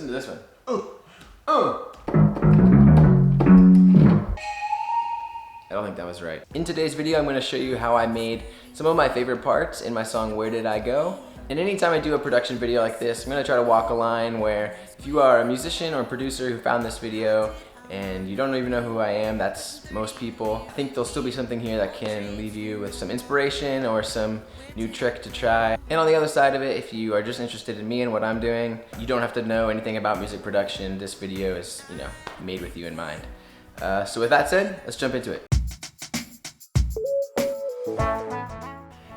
Listen to this one. I don't think that was right. In today's video, I'm going to show you how I made some of my favorite parts in my song Where Did I Go? And anytime I do a production video like this, I'm going to try to walk a line where if you are a musician or a producer who found this video and you don't even know who I am, that's most people, I think there'll still be something here that can leave you with some inspiration or some new trick to try. And on the other side of it, if you are just interested in me and what I'm doing, you don't have to know anything about music production. This video is, made with you in mind. So with that said, let's jump into it.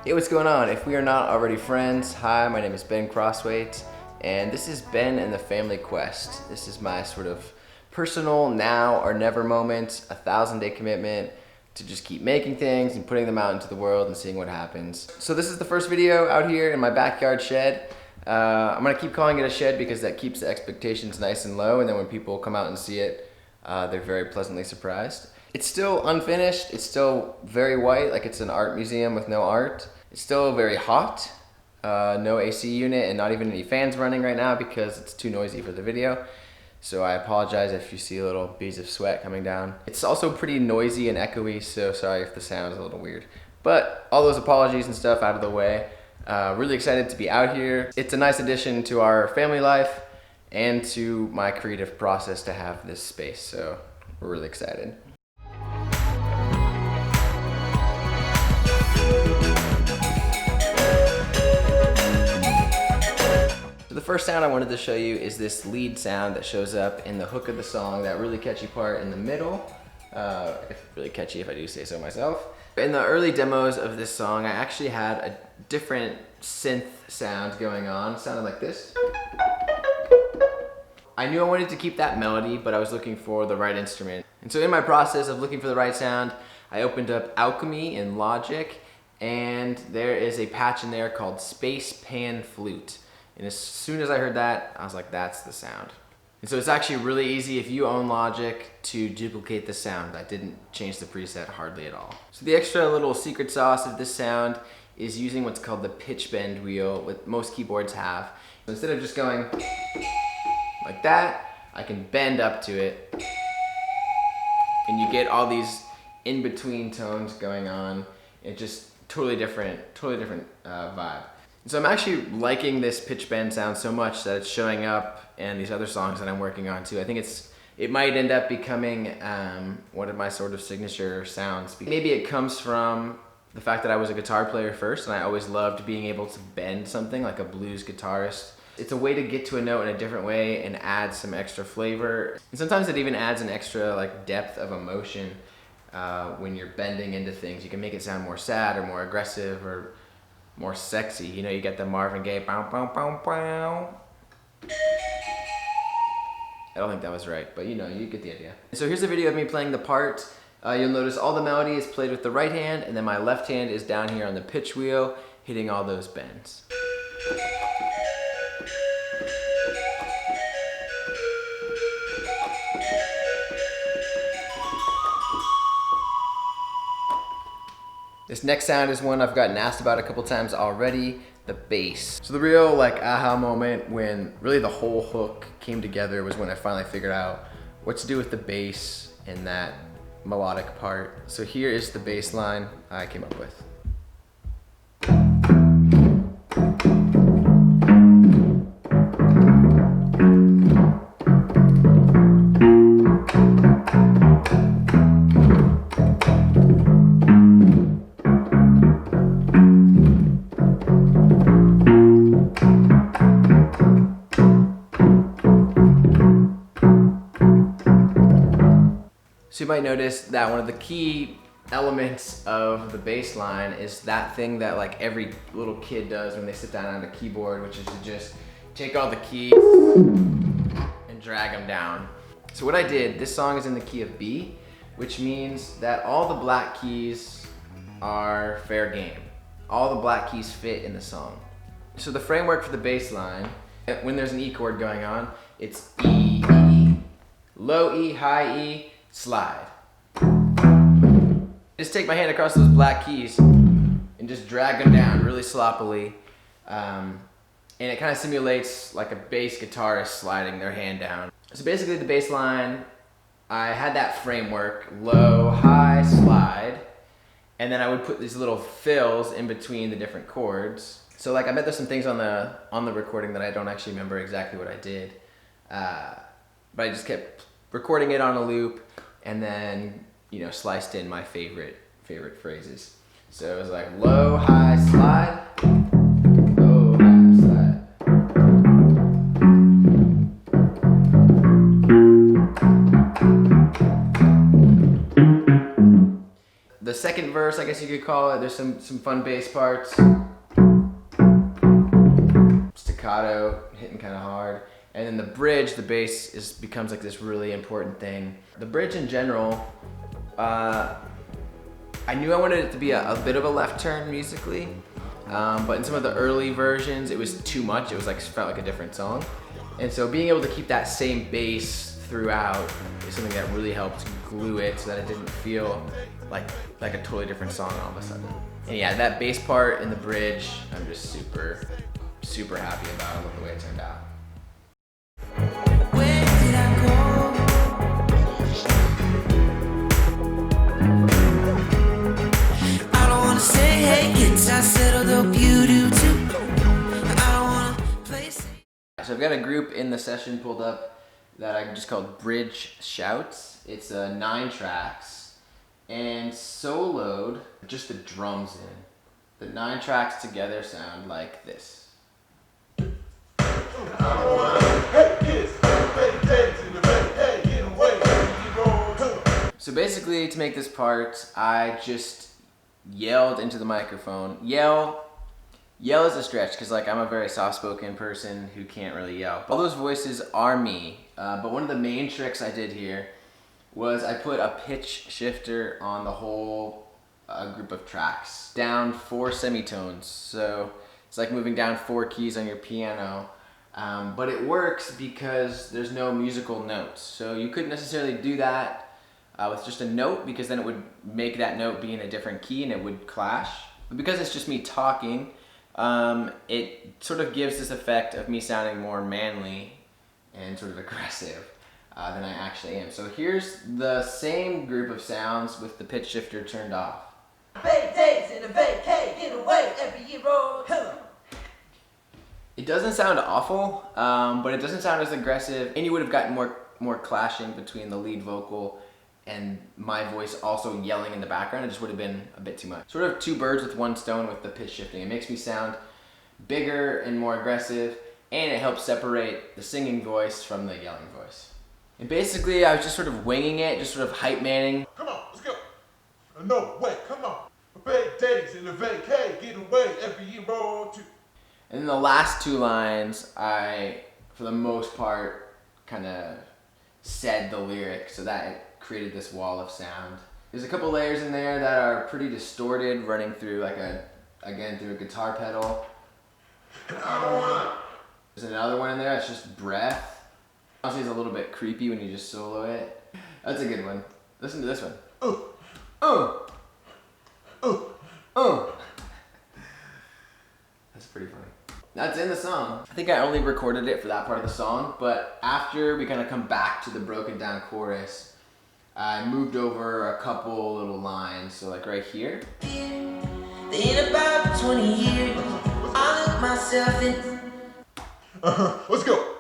Hey, what's going on? If we are not already friends, hi, my name is Ben Crosswaite, and this is Ben and the Family Quest. This is my sort of personal now or never moment, 1,000-day commitment to just keep making things and putting them out into the world and seeing what happens. So this is the first video out here in my backyard shed. I'm gonna keep calling it a shed because that keeps the expectations nice and low, and then when people come out and see it, they're very pleasantly surprised. It's still unfinished, it's still very white, like it's an art museum with no art. It's still very hot, no AC unit and not even any fans running right now because it's too noisy for the video. So I apologize if you see little beads of sweat coming down. It's also pretty noisy and echoey, so sorry if the sound is a little weird. But all those apologies and stuff out of the way, really excited to be out here. It's a nice addition to our family life and to my creative process to have this space, so we're really excited. The first sound I wanted to show you is this lead sound that shows up in the hook of the song, that really catchy part in the middle. Really catchy if I do say so myself. In the early demos of this song, I actually had a different synth sound going on. It sounded like this. I knew I wanted to keep that melody, but I was looking for the right instrument. And so in my process of looking for the right sound, I opened up Alchemy in Logic, and there is a patch in there called Space Pan Flute. And as soon as I heard that, I was like, that's the sound. And so it's actually really easy if you own Logic to duplicate the sound. I didn't change the preset hardly at all. So the extra little secret sauce of this sound is using what's called the pitch bend wheel, what most keyboards have. So instead of just going like that, I can bend up to it. And you get all these in-between tones going on. It's just totally different vibe. So I'm actually liking this pitch bend sound so much that it's showing up in these other songs that I'm working on too. I think it might end up becoming one of my sort of signature sounds. Maybe it comes from the fact that I was a guitar player first and I always loved being able to bend something like a blues guitarist. It's a way to get to a note in a different way and add some extra flavor. And sometimes it even adds an extra depth of emotion when you're bending into things. You can make it sound more sad or more aggressive or more sexy. You get the Marvin Gaye bow bow bow bow. I don't think that was right, but you get the idea. So here's a video of me playing the part. You'll notice all the melody is played with the right hand, and then my left hand is down here on the pitch wheel, hitting all those bends. This next sound is one I've gotten asked about a couple times already, the bass. So the real aha moment when really the whole hook came together was when I finally figured out what to do with the bass and that melodic part. So here is the bass line I came up with. So you might notice that one of the key elements of the bass line is that thing that every little kid does when they sit down on a keyboard, which is to just take all the keys and drag them down. So what I did, this song is in the key of B, which means that all the black keys are fair game. All the black keys fit in the song. So the framework for the bass line, when there's an E chord going on, it's E, E, low E, high E, slide. Just take my hand across those black keys and just drag them down really sloppily. and it kind of simulates like a bass guitarist sliding their hand down. So basically the bass line, I had that framework, low, high, slide, and then I would put these little fills in between the different chords. So like I bet there's some things on the recording that I don't actually remember exactly what I did, but I just kept recording it on a loop and then, you know, sliced in my favorite phrases. So it was like low, high, slide, low, high, slide. The second verse, I guess you could call it, there's some fun bass parts. Staccato, hitting kind of hard. And then the bridge, the bass becomes like this really important thing. The bridge in general, I knew I wanted it to be a bit of a left turn musically, but in some of the early versions, it was too much. It was like, felt like a different song. And so being able to keep that same bass throughout is something that really helped glue it so that it didn't feel like a totally different song all of a sudden. And yeah, that bass part in the bridge, I'm just super happy about. I love the way it turned out. Where did I go? I don't wanna say hey, guitar settled up, you do too. I don't wanna play safe. So I've got a group in the session pulled up that I just called Bridge Shouts. It's 9 tracks and soloed just the drums in. The 9 tracks together sound like this. So basically, to make this part, I just yelled into the microphone. Yell is a stretch because like I'm a very soft-spoken person who can't really yell. All those voices are me, but one of the main tricks I did here was I put a pitch shifter on the whole group of tracks, down 4 semitones. So it's like moving down 4 keys on your piano, but it works because there's no musical notes. So you couldn't necessarily do that with just a note because then it would make that note be in a different key and it would clash. But because it's just me talking, it sort of gives this effect of me sounding more manly and sort of aggressive than I actually am. So here's the same group of sounds with the pitch shifter turned off. It doesn't sound awful, but it doesn't sound as aggressive, and you would have gotten more clashing between the lead vocal and my voice also yelling in the background. It just would have been a bit too much. Sort of 2 birds with 1 stone with the pitch shifting. It makes me sound bigger and more aggressive, and it helps separate the singing voice from the yelling voice. And basically, I was just sort of winging it, just sort of hype manning. Come on, let's go. No way, come on. Big days in the vacay, get away every year or 2. And then the last 2 lines, I, for the most part, kind of said the lyric, so that it created this wall of sound. There's a couple layers in there that are pretty distorted, running through like through a guitar pedal. There's another one in there that's just breath. Honestly, it's a little bit creepy when you just solo it. That's a good one. Listen to this one. That's pretty funny. That's in the song. I think I only recorded it for that part of the song, but after we kind of come back to the broken down chorus, I moved over a couple little lines. So like right here. In about 20 years, I look myself in. Let's go.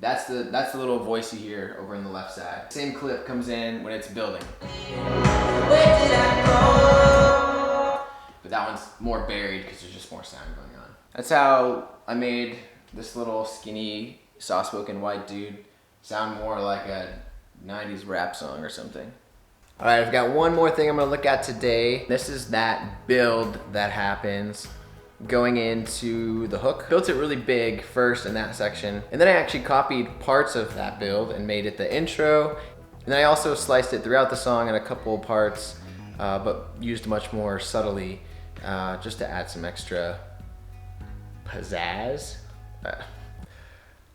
That's the little voice you hear over on the left side. Same clip comes in when it's building. Where did I go? But that one's more buried because there's just more sound going on. That's how I made this little skinny, soft-spoken white dude sound more like a 90s rap song or something. All right, I've got one more thing I'm gonna look at today. This is that build that happens going into the hook. Built it really big first in that section, and then I actually copied parts of that build and made it the intro. And then I also sliced it throughout the song in a couple parts, but used much more subtly just to add some extra pizzazz.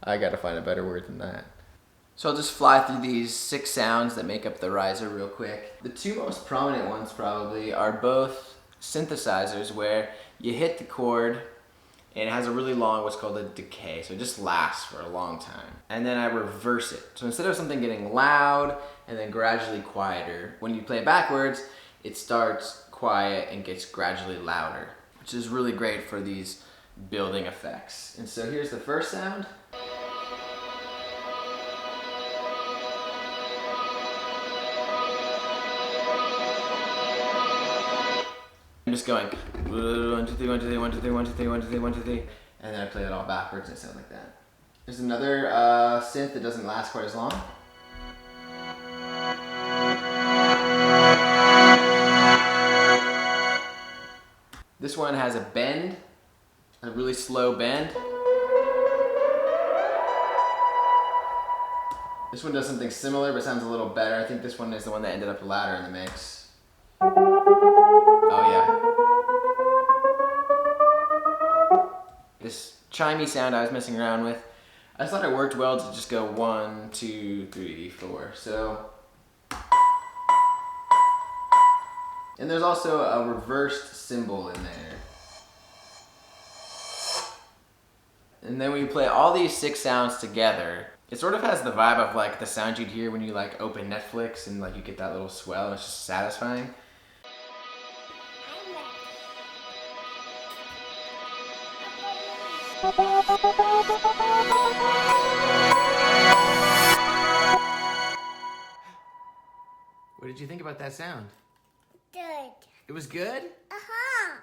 I gotta find a better word than that. So I'll just fly through these 6 sounds that make up the riser real quick. The 2 most prominent ones probably are both synthesizers, where you hit the chord, and it has a really long, what's called a decay, so it just lasts for a long time. And then I reverse it. So instead of something getting loud and then gradually quieter, when you play it backwards, it starts quiet and gets gradually louder, which is really great for these building effects. And so here's the first sound. I'm just going 1, 2, 3, 1, 2, 3, 1, 2, 3, 1, 2, 3, 1, 2, 3, 1, 2, 3, and then I play it all backwards and it sounds like that. There's another synth that doesn't last quite as long. This one has a bend, a really slow bend. This one does something similar but sounds a little better. I think this one is the one that ended up louder in the mix. Oh yeah. This chimey sound I was messing around with, I thought it worked well to just go 1, 2, 3, 4. So, and there's also a reversed cymbal in there. And then when you play all these 6 sounds together, it sort of has the vibe of like the sound you'd hear when you like open Netflix and like you get that little swell and it's just satisfying. What did you think about that sound? Good. It was good? Uh-huh.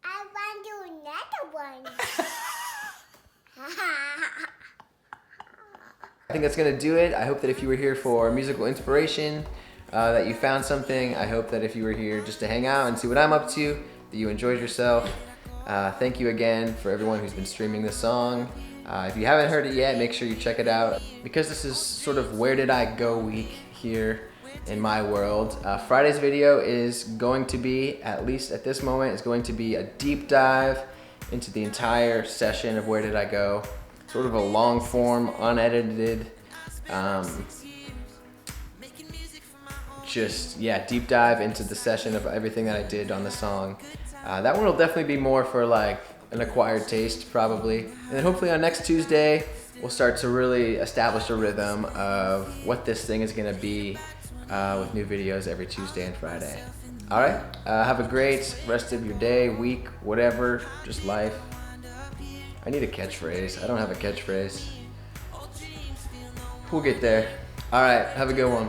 I want to do another one. I think that's gonna do it. I hope that if you were here for musical inspiration, that you found something. I hope that if you were here just to hang out and see what I'm up to, that you enjoyed yourself. Thank you again for everyone who's been streaming this song. If you haven't heard it yet, make sure you check it out. Because this is sort of where did I go week here in my world, Friday's video is going to be, at least at this moment, is going to be a deep dive into the entire session of Where Did I Go. Sort of a long form, unedited, deep dive into the session of everything that I did on the song. That one will definitely be more for like an acquired taste probably. And then hopefully on next Tuesday, we'll start to really establish a rhythm of what this thing is gonna be with new videos every Tuesday and Friday. All right, have a great rest of your day, week, whatever, just life. I need a catchphrase. I don't have a catchphrase. We'll get there. All right, have a good one.